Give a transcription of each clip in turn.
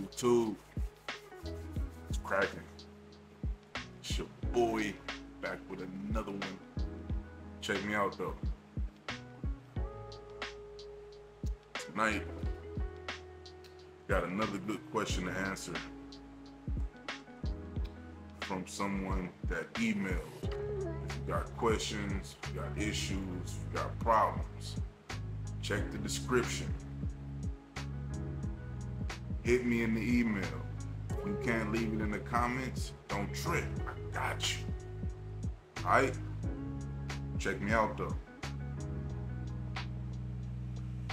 YouTube, it's cracking. It's your boy back with another one. Check me out though. Tonight, got another good question to answer from someone that emailed. If you got questions, if you got issues, if you got problems, check the description. Hit me in the email. If you can't leave it in the comments, don't trip. I got you. Alright? Check me out though.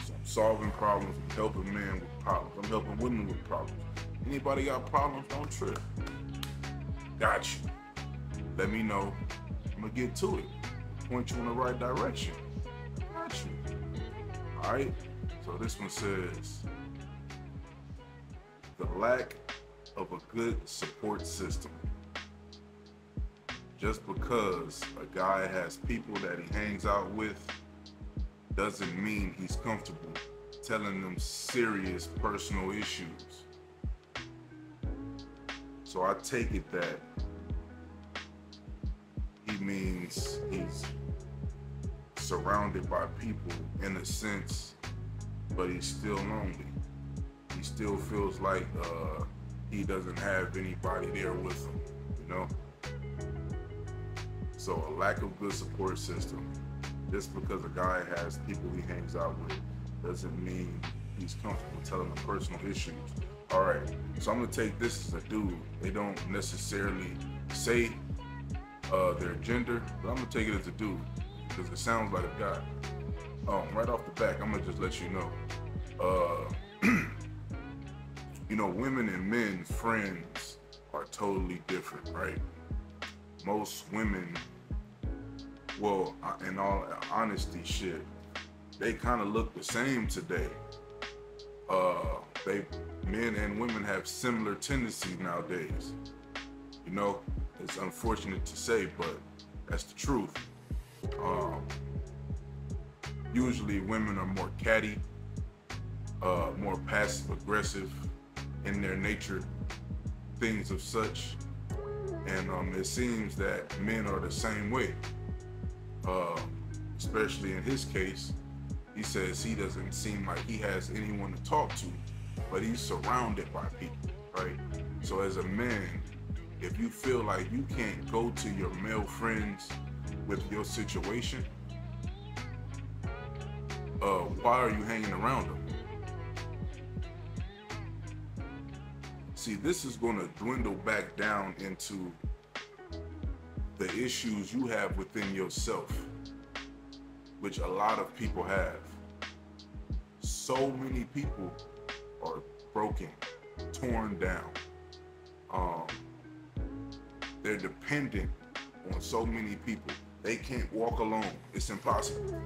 So I'm solving problems, I'm helping men with problems, I'm helping women with problems. Anybody got problems, don't trip. Got you. Let me know. I'm gonna get to it. Point you in the right direction. Got you. Alright? So this one says, the lack of a good support system. Just because a guy has people that he hangs out with doesn't mean he's comfortable telling them serious personal issues. So I take it that he means he's surrounded by people in a sense, but he's still lonely. He still feels like he doesn't have anybody there with him, you know? So a lack of good support system, just because a guy has people he hangs out with, doesn't mean he's comfortable telling them personal issues. All right, so I'm gonna take this as a dude. They don't necessarily say their gender, but I'm gonna take it as a dude, because it sounds like a guy. Right off the back, I'm gonna just let you know, you know, women and men friends are totally different, right? Most women, well, in all honesty, shit, they kind of look the same today. Men and women have similar tendencies nowadays. You know, it's unfortunate to say, but that's the truth. Usually women are more catty, more passive aggressive in their nature, things of such. And it seems that men are the same way. Especially in his case, he says he doesn't seem like he has anyone to talk to, but he's surrounded by people, right? So as a man, if you feel like you can't go to your male friends with your situation, why are you hanging around them? See, this is going to dwindle back down into the issues you have within yourself, which a lot of people have. So many people are broken, torn down. They're dependent on so many people. They can't walk alone. It's impossible.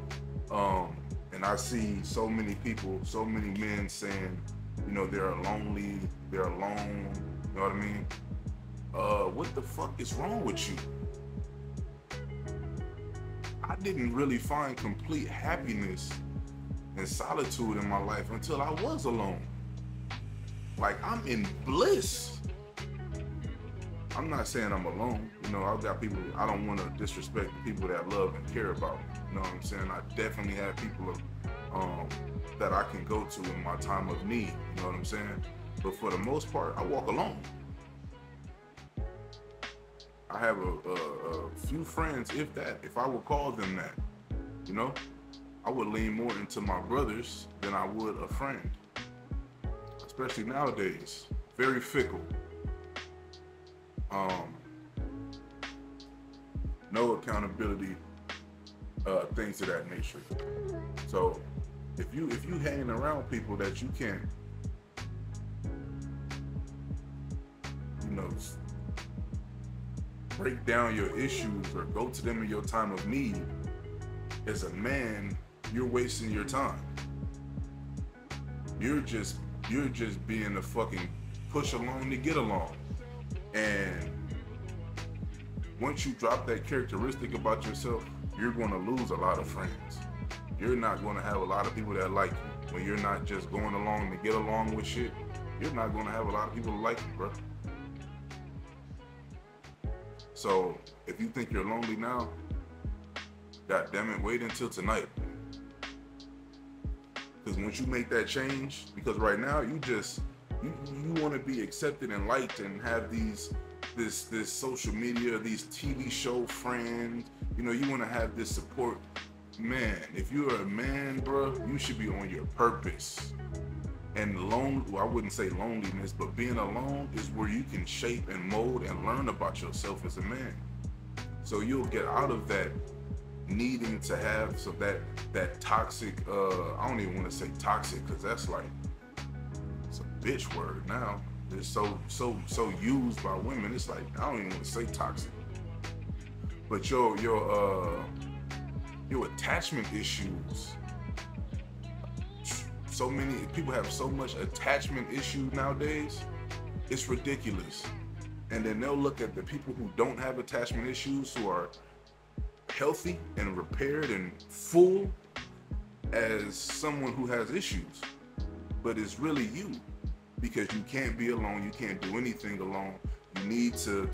And I see so many people, so many men saying, you know, they're lonely, they're alone, you know what I mean? What the fuck is wrong with you? I didn't really find complete happiness and solitude in my life until I was alone. Like, I'm in bliss. I'm not saying I'm alone. You know, I've got people, I don't want to disrespect the people that I love and care about me. You know what I'm saying? I definitely have people that I can go to in my time of need. You know what I'm saying? But for the most part, I walk alone. I have a few friends, if I would call them that, you know? I would lean more into my brothers than I would a friend. Especially nowadays, very fickle. No accountability, things of that nature. So if you hanging around people that you can't, you know, break down your issues or go to them in your time of need, as a man, you're wasting your time. You're just being a fucking push along to get along. And once you drop that characteristic about yourself, you're going to lose a lot of friends. You're not going to have a lot of people that like you when you're not just going along to get along with shit. you're not gonna have a lot of people who like you, bro. So if you think you're lonely now, god damn it, wait until tonight. Because once you make that change, because right now you want to be accepted and liked and have this social media, these TV show friends, you want to have this support. Man, if you're a man, bro, you should be on your purpose. And I wouldn't say loneliness, but being alone is where you can shape and mold and learn about yourself as a man. So you'll get out of that needing to have that toxic, I don't even want to say toxic, because that's like, it's a bitch word now. It's so used by women. It's like, I don't even want to say toxic. But your attachment issues. So many people have so much attachment issues nowadays. It's ridiculous. And then they'll look at the people who don't have attachment issues, who are healthy and repaired and full, as someone who has issues. But it's really you, because you can't be alone. You can't do anything alone. You need to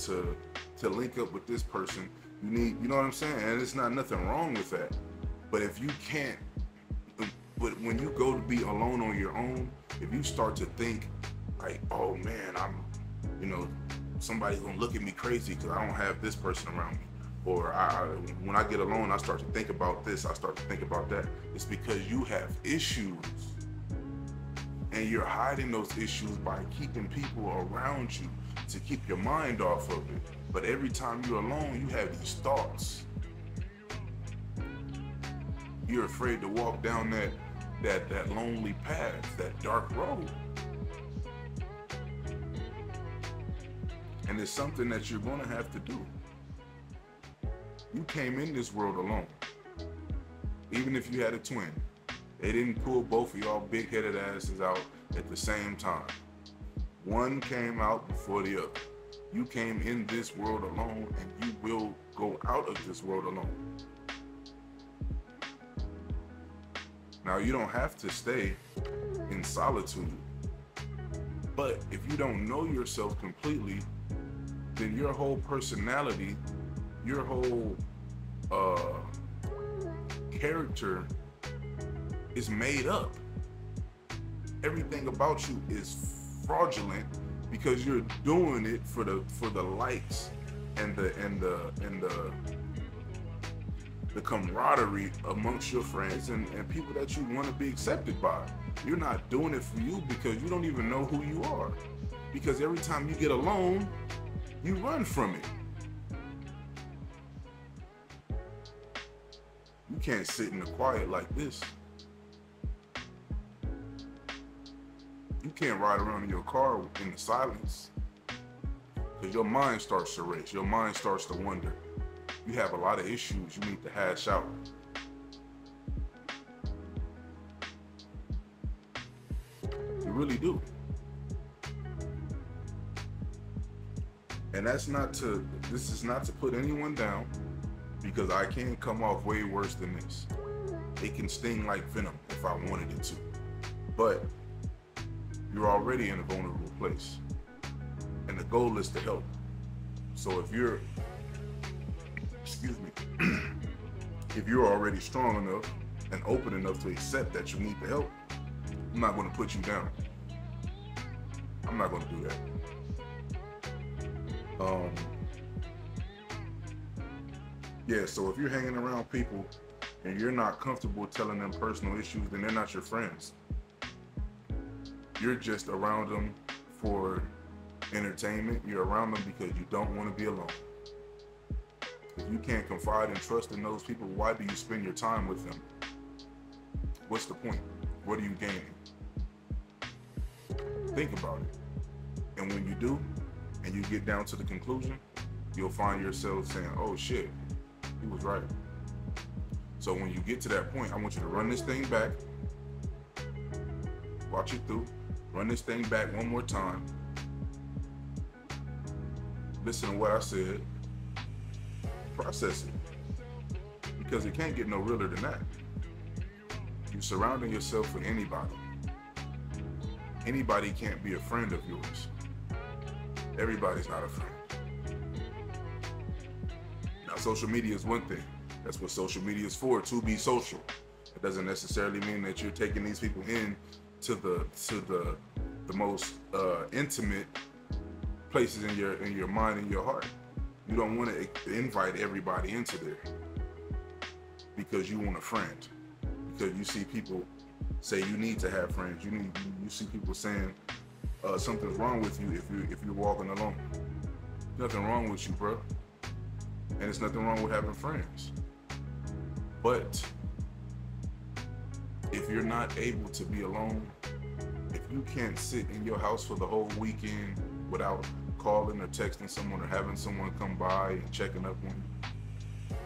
link up with this person. You know what I'm saying? And it's not nothing wrong with that. But if you can't, but when you go to be alone on your own, if you start to think like, oh man, somebody's gonna look at me crazy because I don't have this person around me. Or when I get alone, I start to think about this, I start to think about that. It's because you have issues. And you're hiding those issues by keeping people around you to keep your mind off of it. But every time you're alone, you have these thoughts. You're afraid to walk down that lonely path, that dark road. And it's something that you're gonna have to do. You came in this world alone. Even if you had a twin, they didn't pull both of y'all big-headed asses out at the same time. One came out before the other. You came in this world alone, and you will go out of this world alone. Now, you don't have to stay in solitude, but if you don't know yourself completely, then your whole personality, your whole character is made up. Everything about you is fraudulent because you're doing it for the likes and the camaraderie amongst your friends and people that you want to be accepted by. You're not doing it for you because you don't even know who you are. Because every time you get alone, you run from it. You can't sit in the quiet like this. You can't ride around in your car in the silence, because your mind starts to race. Your mind starts to wonder. You have a lot of issues you need to hash out. You really do. And this is not to put anyone down, because I can come off way worse than this. It can sting like venom if I wanted it to. But you're already in a vulnerable place. And the goal is to help. So if you're, if you're already strong enough and open enough to accept that you need the help, I'm not going to put you down. I'm not going to do that. Yeah, so if you're hanging around people and you're not comfortable telling them personal issues, then they're not your friends. You're just around them for entertainment. You're around them because you don't want to be alone. If you can't confide and trust in those people, why do you spend your time with them? What's the point? What are you gaining? Think about it. And when you do, and you get down to the conclusion, you'll find yourself saying, oh shit, he was right. So when you get to that point, I want you to run this thing back, watch it through, run this thing back one more time, listen to what I said, process it, because it can't get no realer than that. You're surrounding yourself with anybody. Anybody can't be a friend of yours. Everybody's not a friend. Now, social media is one thing. That's what social media is for, to be social. It doesn't necessarily mean that you're taking these people in to the most intimate places in your mind and your heart. You don't want to invite everybody into there because you want a friend. Because you see people say you need to have friends. You see people saying something's wrong with you if you're walking alone. Nothing wrong with you, bro. And there's nothing wrong with having friends. But if you're not able to be alone, if you can't sit in your house for the whole weekend without calling or texting someone or having someone come by and checking up on you,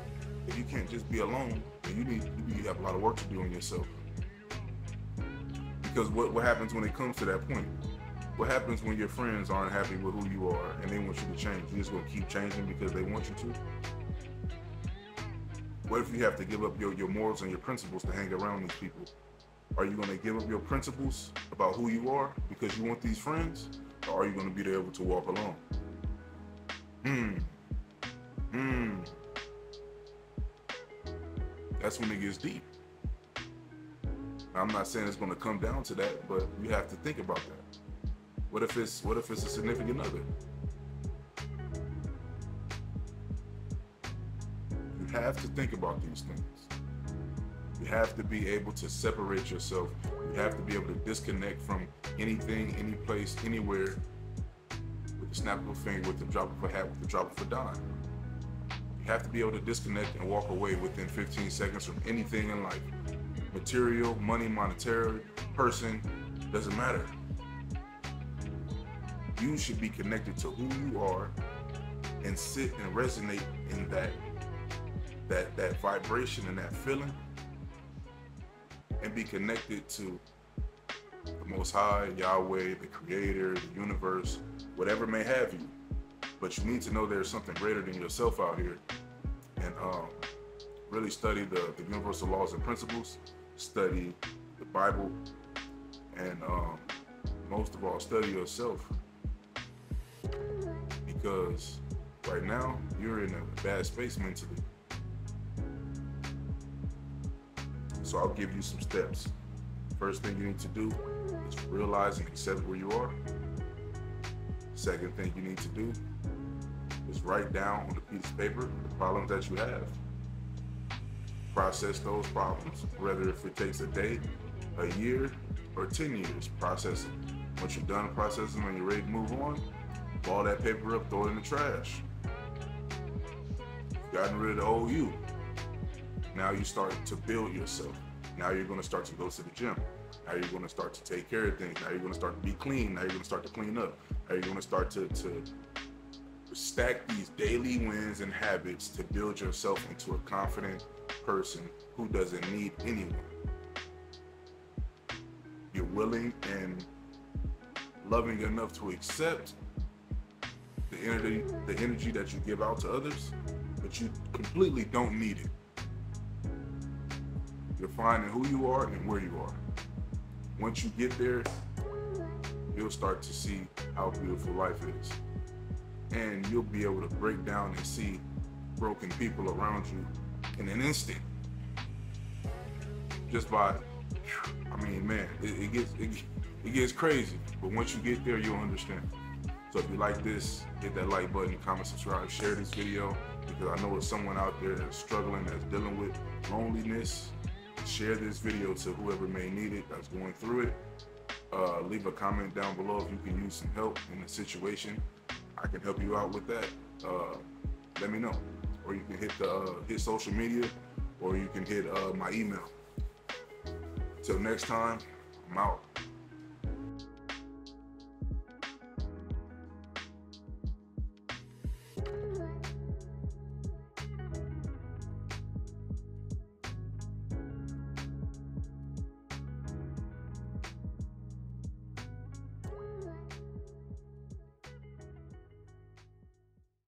if you can't just be alone, then you have a lot of work to do on yourself. Because what happens when it comes to that point? What happens when your friends aren't happy with who you are and they want you to change? You just gonna keep changing because they want you to? What if you have to give up your morals and your principles to hang around these people? Are you gonna give up your principles about who you are because you want these friends? Or are you gonna be able to walk alone? That's when it gets deep. Now, I'm not saying it's gonna come down to that, but you have to think about that. What if it's a significant other? You have to think about these things. You have to be able to separate yourself. You have to be able to disconnect from anything, any place, anywhere with the snap of a finger, with the drop of a hat, with the drop of a dime. You have to be able to disconnect and walk away within 15 seconds from anything in life. Material, money, monetary, person, doesn't matter. You should be connected to who you are and sit and resonate in that vibration and that feeling, and be connected to the Most High, Yahweh, the Creator, the universe, whatever may have you. But you need to know there's something greater than yourself out here, and really study the universal laws and principles, study the Bible, and most of all, study yourself. Because right now, you're in a bad space mentally. So I'll give you some steps. First thing you need to do is realize and accept where you are. Second thing you need to do is write down on a piece of paper the problems that you have. Process those problems, whether if it takes a day, a year, or 10 years, process them. Once you're done processing and you're ready to move on, ball that paper up, throw it in the trash. You've gotten rid of the old you. Now you start to build yourself. Now you're going to start to go to the gym. Now you're going to start to take care of things. Now you're going to start to be clean. Now you're going to start to clean up. Now you're going to start to stack these daily wins and habits to build yourself into a confident person who doesn't need anyone. You're willing and loving enough to accept the energy that you give out to others, but you completely don't need it. You're finding who you are and where you are. Once you get there, you'll start to see how beautiful life is. And you'll be able to break down and see broken people around you in an instant. Just by, I mean, man, it gets crazy. But once you get there, you'll understand. So if you like this, hit that like button, comment, subscribe, share this video, because I know there's someone out there that's struggling, that's dealing with loneliness. Share this video to whoever may need it, that's going through it. Leave a comment down below if you can use some help in the situation. I can help you out with that. Let me know. Or you can hit social media, or you can hit my email. Till next time, I'm out.